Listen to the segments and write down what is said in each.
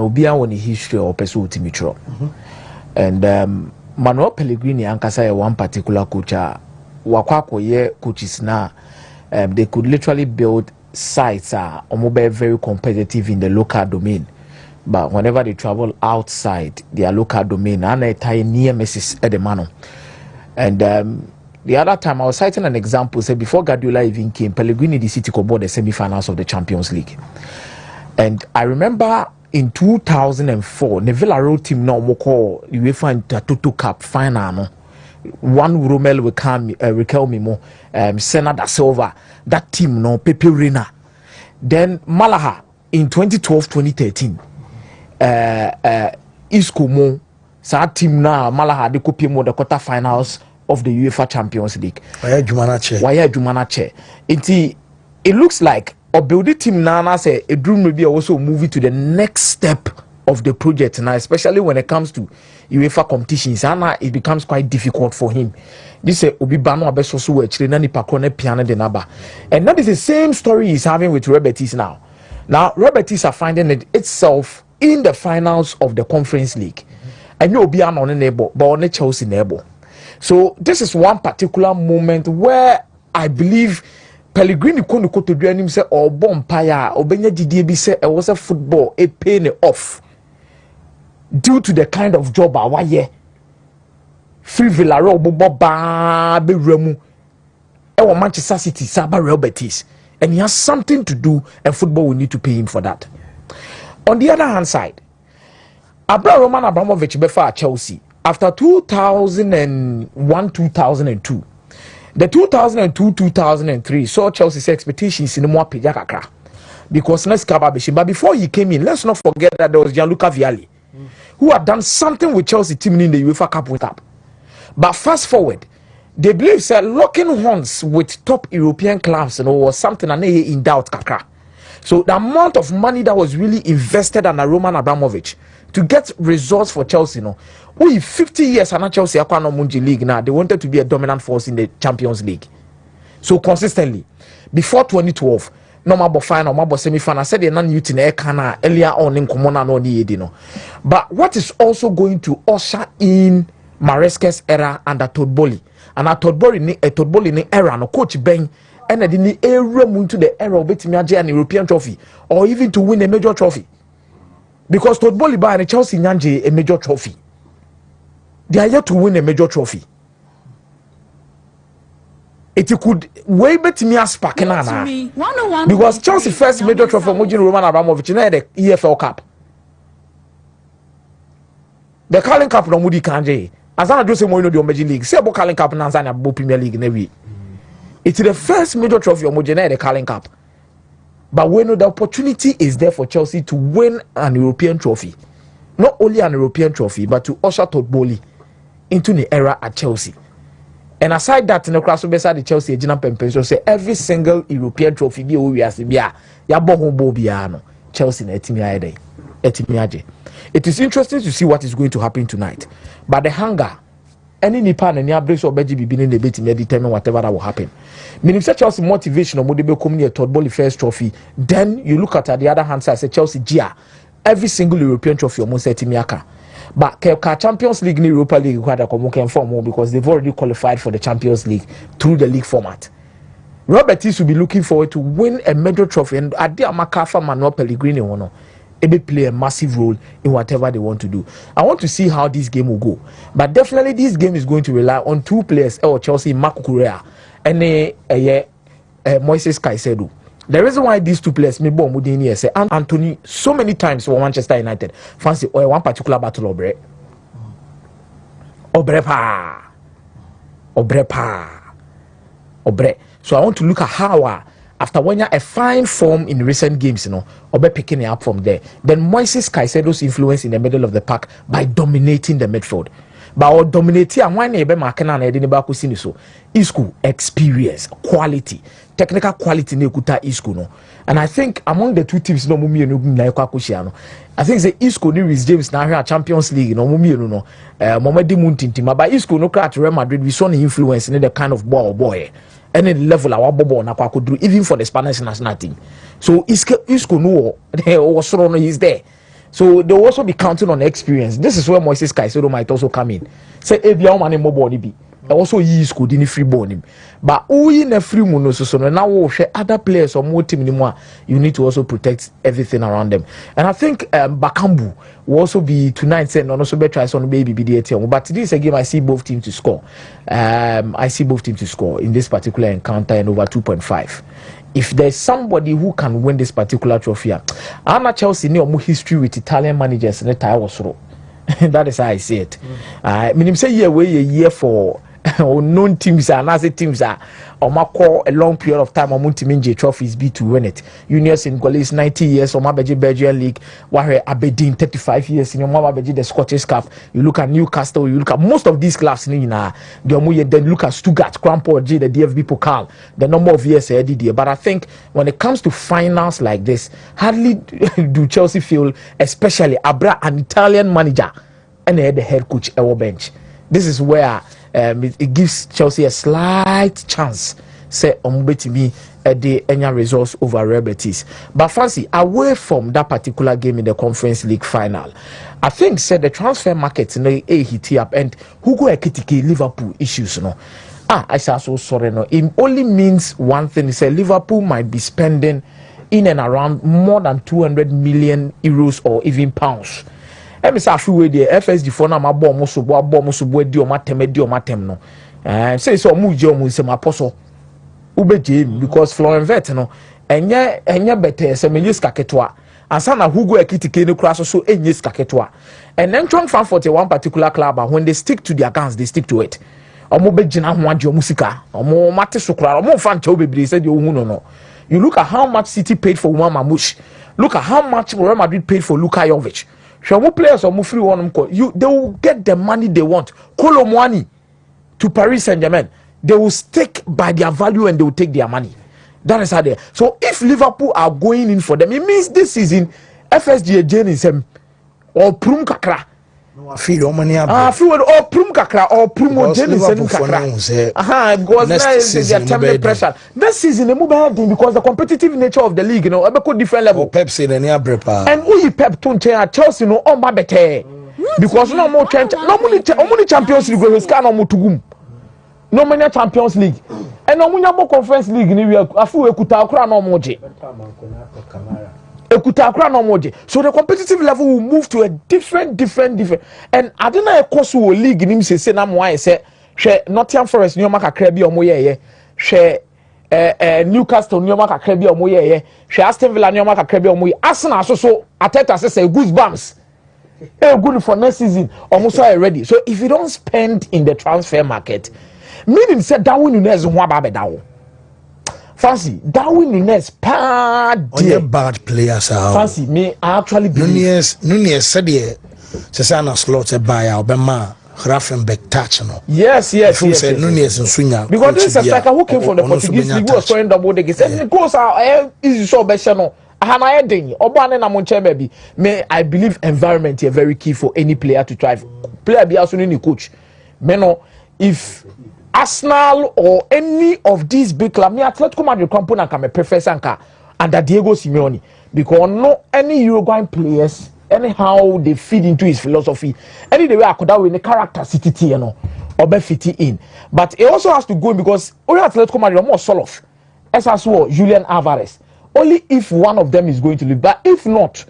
no bia woni history or person Ultimatro. And Manuel Pellegrini ankasa one particular coach wakwako ye coaches na they could literally build sites very competitive in the local domain. But whenever they travel outside their local domain, and they tie near Mrs. Edemano. And the other time I was citing an example, say before Guardiola even came, Pellegrini the City could board the semi-finals of the Champions League. And I remember in 2004, the Villarreal team now call UEFA Toto Cup final. No? One Romel Riquelme, Senna da Silva, that team no Pepe Reina. Then Malaha in 2012-2013, Isco Mo, sa team na Malaha de copy mo the quarterfinals of the UEFA Champions League. Why Jumanache? It looks like a building team now say a dream will be also moving to the next step of the project now, especially when it comes to UEFA competitions. And it becomes quite difficult for him. This is Obi Bano Abesosu actually nani pakone piano de naba. And that is the same story he's having with Rebetis now. Now Rebetis are finding it itself in the finals of the Conference League. And you be on a neighbor, but on a Chelsea neighbor. So this is one particular moment where I believe Pellegrini couldn't go to him say or bompire or Benya DDB say it was a football a paying off due to the kind of job I want free Villarreal Boba be Remu or Manchester City Saba Real Betis, and he has something to do and football will need to pay him for that. On the other hand side, Roman Abramovich befa Chelsea after 2001-2002. The 2002-2003 saw Chelsea's expectations in more Pijakakra because but before he came in, let's not forget that there was Gianluca Vialli who had done something with Chelsea team in the UEFA Cup. But fast forward, they believe that locking horns with top European clubs was something and they in doubt kakra. So the amount of money that was really invested under Roman Abramovich to get results for Chelsea, we 50 years and Chelsea acquired Munji League now. They wanted to be a dominant force in the Champions League. So consistently, before 2012, no more final, no more semi-final. I said they're not using Ekana earlier on in Komona no ni. But what is also going to usher in Maresca's era under Todd Boehly, and at Todd Boehly ni era no coach Ben. And I didn't move to the era of betting an European trophy or even to win a major trophy. Because Todd Boehly and Chelsea Nyanji a major trophy. They are yet to win a major trophy. It could way better me as Pakenana. Because Chelsea first major trophy for Mojin Roman Abramovich in the EFL Cup. The Carling Cup no Moody Kanje. As I do say more in the Major League. Say about Carling Cup and Tanzania Premier League in every. It's the first major trophy of Mojene, the Carling Cup. But we know the opportunity is there for Chelsea to win an European trophy. Not only an European trophy, but to usher Todd Boehly into the era at Chelsea. And aside that, in the class beside the Chelsea, so say every single European trophy be we as ya bobiano Chelsea etimiaje. It is interesting to see what is going to happen tonight. But the hunger, any Nipan and Yabris or Beji be in the bit may determine whatever that will happen. Meaning such Chelsea motivation or Modibo coming a Todd Boehly first trophy. Then you look at the other hand side, say Chelsea Gia, every single European trophy almost etimiaka. But Champions League and Europa League can form more because they've already qualified for the Champions League through the league format. Robert will be looking forward to win a major trophy, and Adia Makafa Manuel Pellegrini will play a massive role in whatever they want to do. I want to see how this game will go, but definitely this game is going to rely on two players, Chelsea, M.Akomeah and Moises Caicedo. The reason why these two players may be Mudini say Anthony so many times for Manchester United fancy one particular battle Obrepa. So I want to look at how after when you're a fine form in recent games, Obe picking it up from there. Then Moises Caicedo's influence in the middle of the park by dominating the midfield. But dominating and when Ebe Makena and Edinburgh Kusini so Isco experience, quality, technical quality nekuta Isco no. And I think among the two teams no mumi no Kusiano. I think the Isco ni Reece James now here Champions League no mumi no Momedi Muntintima. But Isco no crack Real Madrid we saw the influence in the kind of boy. Any level our bobo na could do even for the Spanish national team. So Isco no was he's there. So they will also be counting on experience. This is where Moises Caicedo might also come in. Say, Ebia man in mobile be. Also, he is good in free bone. But in a free mono, so now we'll share other players or more team anymore. You need to also protect everything around them. And I think Bakambu will also be tonight and also better try some baby BDT. But this is a game I see both teams to score. I see both teams to score in this particular encounter and over 2.5. If there's somebody who can win this particular trophy, I'm not Chelsea near more history with Italian managers and the was through. That is how I see it. I mean, say a year for known teams and as teams are call a long period of time on Wontumi trophies be to win it. Unions in Golis 90 years or Mabeji Belgian League, where Aberdeen 35 years in your Mabeji the Scottish Cup. You look at Newcastle, you look at most of these clubs in then look at Stuttgart, Cramport G, the DFB Pokal, the number of years Eddie. But I think when it comes to finals like this, hardly do Chelsea feel, especially Abra, an Italian manager, and the head coach our bench. This is where it gives Chelsea a slight chance. Say to me the any results over Real Betis. But fancy away from that particular game in the Conference League final, I think said the transfer market hit up and who go ekitike Liverpool issues no. I say so sorry no. It only means one thing. Say Liverpool might be spending in and around more than 200 million euros or even pounds. Let me say we the FSG for na ma bomb so di o matem no. Say so mu je mu se maposo. Ubeje because Florian Wirtz no enye better se me yiska ketwa. Asa na Hugo Ekitike no kura so enye yiska ketwa. And then Trump fan for one particular club when they stick to their guns they stick to it. Omo bejina ho ade omo sika. Omo mate so kura omo fan che obebiri say de ohun no. You look at how much City paid for Umar Mamouche. Look at how much Real Madrid paid for Luka Jovic. Show players or free one they will get the money they want. Colomwani to Paris Saint-Germain. They will stick by their value and they will take their money. That is how they. So if Liverpool are going in for them, it means this season FSG Janis or Prum Kakra. Feel money or Prum Kakra or Prum Janis and Kakra. Because now they are temporary pressure. This season they move ahead because the competitive nature of the league, a different level. Pepsi the near brepa. And we Pep Tunte Chelsea no on my better. Because no more no Champions League we scan no mutugum. No many Champions League. And no many Conference League ni we afu ekuta akura no moje. So the competitive level will move to a different. And I don't know a course will league in say na mo say Nottingham Forest nyoma kakra bi omo ye Newcastle nyoma kakra bi omo ye Aston Villa nyoma kakra bi omo ye Arsenal so Ateta say goosebumps. Good for next season almost ready. So if you don't spend in the transfer market, meaning say Darwin Nunez ho aba bedawo. Fancy Darwin Nunez bad players are. Fancy me I actually believe Nunez said Sesana slot a buy Obama Grafenbeck touch no. Yes. Nunez and Sunya. Because this is a striker who came from the Portuguese league who was scoring double digits. And the goals are easy so better no. May I believe environment is very key for any player to thrive. Player be also need coach. Meno if Arsenal or any of these big clubs, me Atletico Madrid component can prefer Sanka under Diego Simeone because no any Uruguayan players anyhow they feed into his philosophy. Any the way I could have win the character city you know or be fit in. But it also has to go because only Atletico Madrid are more Soloth as well Julian Alvarez. Only if one of them is going to leave. But if not,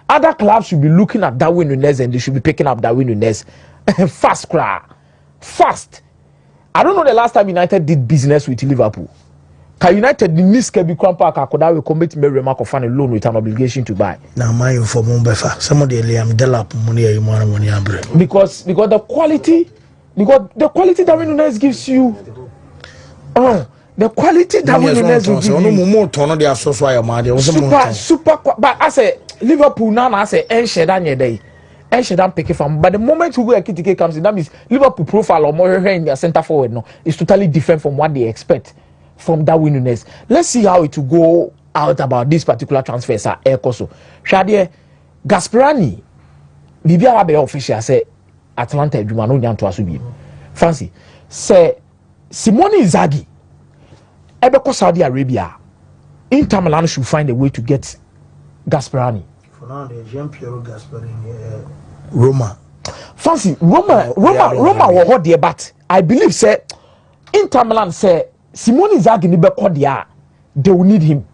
other clubs should be looking at Darwin Nunez and they should be picking up Darwin Nunez fast. I don't know the last time United did business with Liverpool. Can United miss Kebi Krampa Kakoda will commit Mary Marco fan a loan with an obligation to buy? Now my inform Mumbefa. Some of the Liam Delap money because the quality Darwin Nunez gives you the quality Darwin Nunez will give you super but I say Liverpool now I say Shedan pick it from. But the moment Hugo Ekitike comes in, that means Liverpool profile or more in their centre forward no is totally different from what they expect from Darwin Nunez. Let's see how it will go out about this particular transfers at Ekoso. Shadie Gasperani, Bibia Abe official say Atlanta Jumano Nyanto Asubi. Fancy say Simone Inzaghi Ebeko Saudi Arabia. Inter Milan should find a way to get Gasperani. For now, the Jean Pierre Gasperini, Roma. Fancy Roma were hot there, but I believe say Inter Milan say Simone Inzaghi ni be there, they will need him.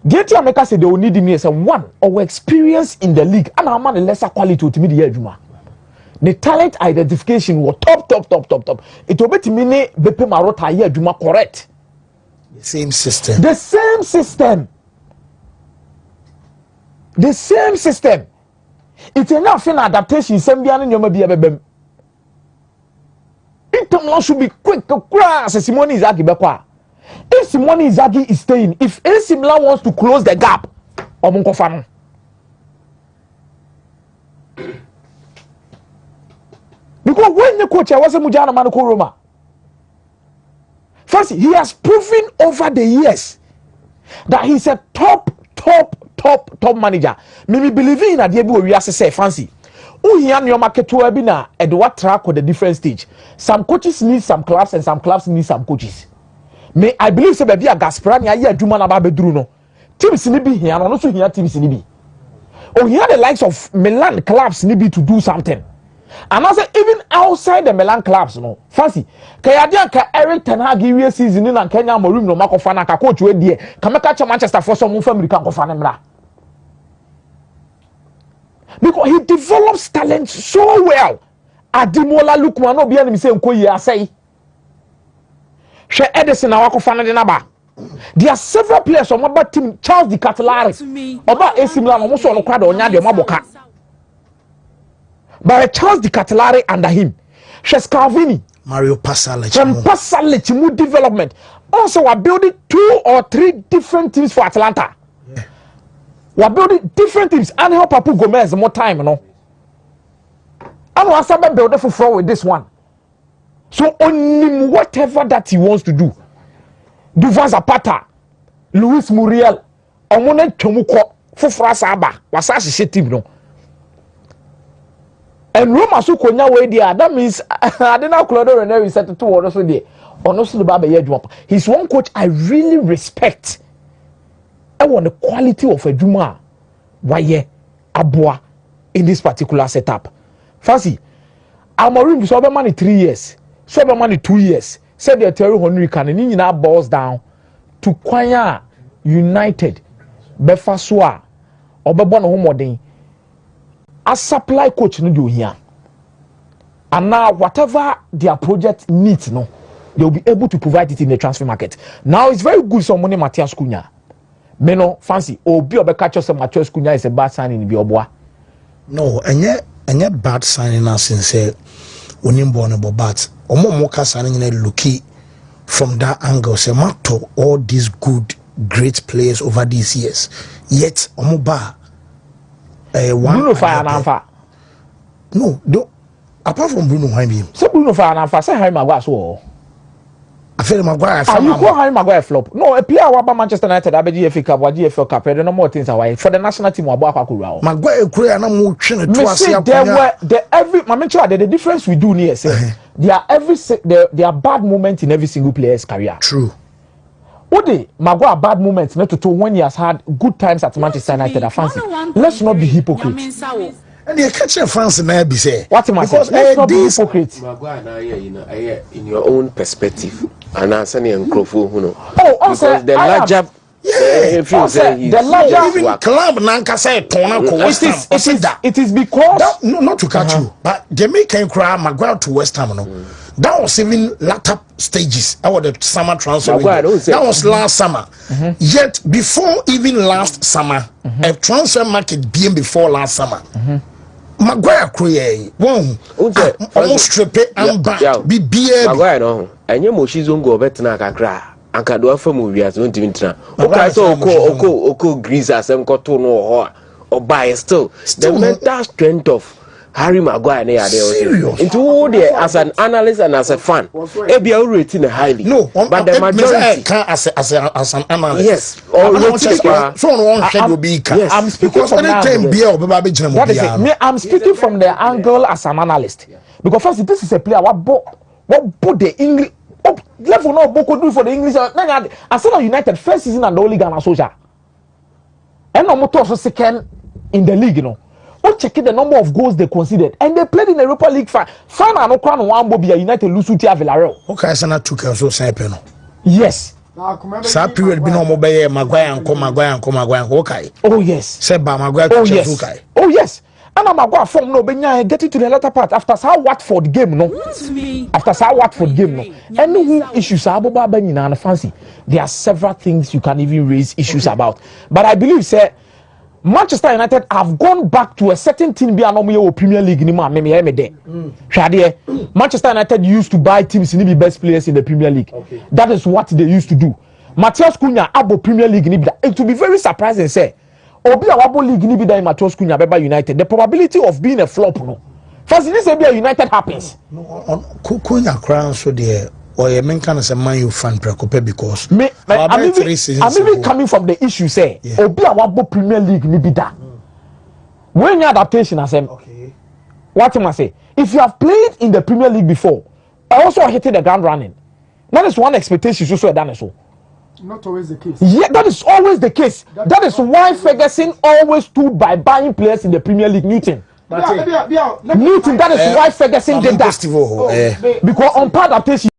Get America say they will need him as a one or experience in the league and a man a lesser quality to me the Juma. The talent identification was top. It will be to me Bepe Marota here Juma correct. The same system. It's enough in adaptation. Sembian and Yoma be a bebem. It should be quick to crash Simone Inzaghi Bekwa. If Simone Inzaghi is staying, if AC Milan wants to close the gap, Omunko Fano. Because when the coach was a Mujana Manoko Roma, first he has proven over the years that he's a top manager. Maybe believing in a debut we have to say fancy. Uhian your market to Ebina at what track or the different stage. Some coaches need some clubs and some clubs need some coaches. May I believe say baby a Gasperani a year Juma na ba bedruno. Teams ni be here and also here teams ni be. Oh here the likes of Milan clubs need be to do something. And also even outside the Milan clubs no. Fancy. Kaya ka Eric Ten Hag give season in Kenya Morim no mako fana ka coach we die. Ka make catch Manchester for some family kan ko fana mra. Because he develops talent so well. Adimola Lukman no be any say nkoyi asai. She Edison awako fana de naba. There are several players on my team. Charles Di Catalari. Oba AC Milan almost on the crowd on Yadi Maboka. But Charles Di Catalari under him. She's Calvini. Mario Pasalic. From Pasalic mood development. Also, we're building 2 or 3 different teams for Atlanta. Yeah. We're building different teams and help Papu Gomez more time, you know. And we're starting building for with this one. So only whatever that he wants to do. Duvin Zapata, Luis Muriel, Omone Chomuko, Fufra Saba, Wasashi team no. And Roma so konya way there. That means I don't know Claudio Ranieri said 2 orders so there. Honestly, the Baba Yedwap. He's one coach I really respect. I want the quality of a Juma, Waye, Abua in this particular setup. Fancy, Amorim so money 3 years. So money 2 years. Said the Terry Henry can and now balls down to Kwanya United, Befasua, or Bebon Homodin. A supply coach no do here. And now whatever their project needs, no, they'll be able to provide it in the transfer market. Now it's very good someone Matthias Cunha. Meno fancy Obi Obeka some Matthias Cunha is a bad signing in Biobwa. No, and yet bad signing as in say Unimbornable but Omomoka signing in a looky from that angle. Say Mato all these good great players over these years. Yet Omoba Bruno Fire Namfa. No, apart from Bruno Jaime. So Bruno Fire Namfa, say Jaime Maguire so. I feel Maguire. Are you call Jaime Maguire flop? No, a player about Manchester United, ABGFA Cup, GFL Cup, there no more things away. For the national team, Maguire Korea na mo twene to ase the difference we do here say there are bad moments in every single player's career. True. Ode Maguire bad moments not to when he has had good times at Manchester United. Fancy. Let's not be hypocrites. And you catch a fancy now be say. What am I saying? Let's not be hypocrites. Maguire now in your own perspective. And I'm saying Nkrofo, because the larger the larger even club nanka say Tona ko West Ham. It is because that, no, not to catch you, but Jamaican cry Maguire to West Ham no. That was even latter stages. Our the summer transfer. That was last summer. Yet before even last summer, a transfer market being before last summer. Maguire create one almost strip it and back. Be Maguire no. And you moshi zongo better na kakra. Anka do afa mu wiase won timi ntra okay so oko grease asem koto no or buy still the mental strength of Harry Maguire na there into there as an analyst and as a fan e be rating highly no but the majority as an analyst yes or so one schedule be I'm speaking from I'm speaking from the angle as an analyst because first this is a player what put the English level no Boko do for the English. I said United first season and the only Ghana social. and no more second in the league, you know. Oh, check the number of goals they conceded, and they played in the Europa League final. No crown one Bobia United lose to Villarreal. Okay, so not took so simple. Yes. That period be no more by Maguire and Maguire. Okay. Oh yes. Said by Maguire. Oh yes. Okay. Oh yes. And I'm Maguire from no Benya getting to the latter part after Sir Watford game no. After Sir Watford game no. Any who issues are about Benina and fancy. There are several things you can even raise issues about. But I believe say Manchester United have gone back to a certain team be anomaly Premier League ni me there. Manchester United used to buy teams in the best players in the Premier League. Okay. That is what they used to do. Matthias Cunha abo Premier League ni it will be very surprising say Obi Awabo League ni in Matheus Cunha Beba United. The probability of being a flop no. First this say be a United happens. No, Cunha crown so there or a man can say Man U fan preoccuped because I'm even coming from the issue say Obi Awabo Premier League ni that. When your adaptation as okay. What am I say? If you have played in the Premier League before, I also hit the ground running. That is one expectation you should have so. Not always the case. Yeah, that is always the case. That is why Ferguson always stood by buying players in the Premier League. Newton, that is why Ferguson did that. Because on part adaptation.